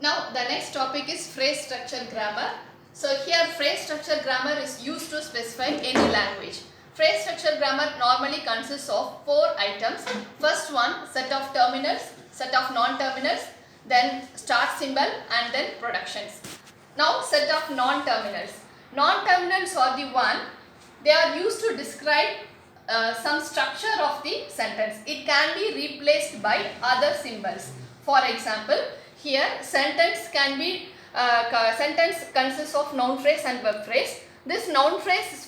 Now the next topic is phrase structure grammar. So here phrase structure grammar is used to specify any language. Phrase structure grammar normally consists of 4 items. First one, set of terminals, set of non-terminals, then start symbol and then productions. Now set of non-terminals. Non-terminals are the one, they are used to describe some structure of the sentence. It can be replaced by other symbols. For example, here sentence consists of noun phrase and verb phrase. This noun phrase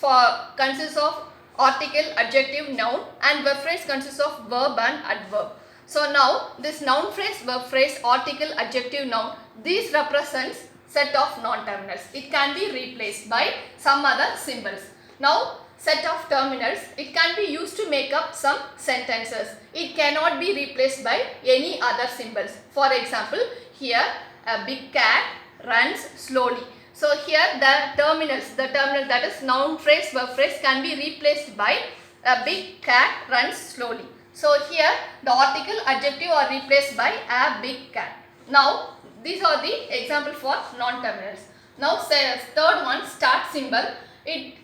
consists of article, adjective, noun, and verb phrase consists of verb and adverb. So now this noun phrase, verb phrase, article, adjective, noun, these represents set of non-terminals. It can be replaced by some other symbols. Now set of terminals, it can be used to make up some sentences. It cannot be replaced by any other symbols. For example, here a big cat runs slowly. So here the terminals that is noun phrase, verb phrase can be replaced by a big cat runs slowly. So here the article, adjective are replaced by a big cat. Now these are the example for non-terminals. Now say third one, start symbol. It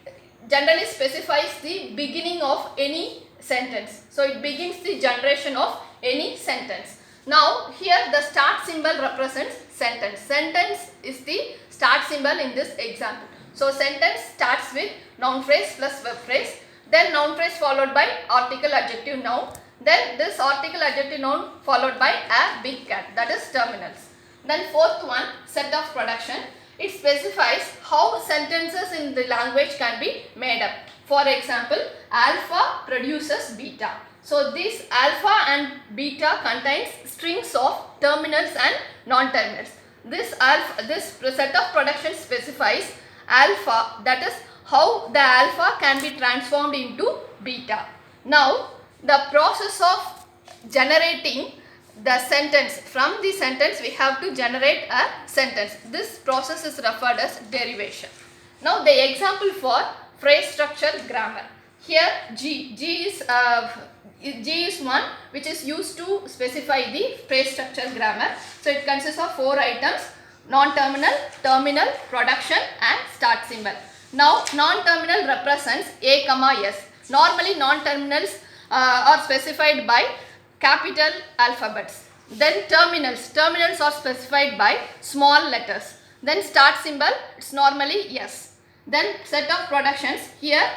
generally specifies the beginning of any sentence. So it begins the generation of any sentence. Now here the start symbol represents sentence. Sentence is the start symbol in this example. So sentence starts with noun phrase plus verb phrase, then noun phrase followed by article, adjective, noun, then this article, adjective, noun followed by a big cat, that is terminals. Then fourth one, set of production. It specifies how sentences in the language can be made up. For example, alpha produces beta. So this alpha and beta contains strings of terminals and non-terminals. This set of production specifies alpha, that is how the alpha can be transformed into beta. Now the process of generating the sentence, from the sentence we have to generate a sentence. This process is referred as derivation. Now the example for phrase structure grammar. Here G is one which is used to specify the phrase structure grammar. So it consists of 4 items: non-terminal, terminal, production and start symbol. Now non-terminal represents A, S. Normally non-terminals are specified by capital alphabets. Then terminals are specified by small letters. Then start symbol, it's normally S. Then set of productions, here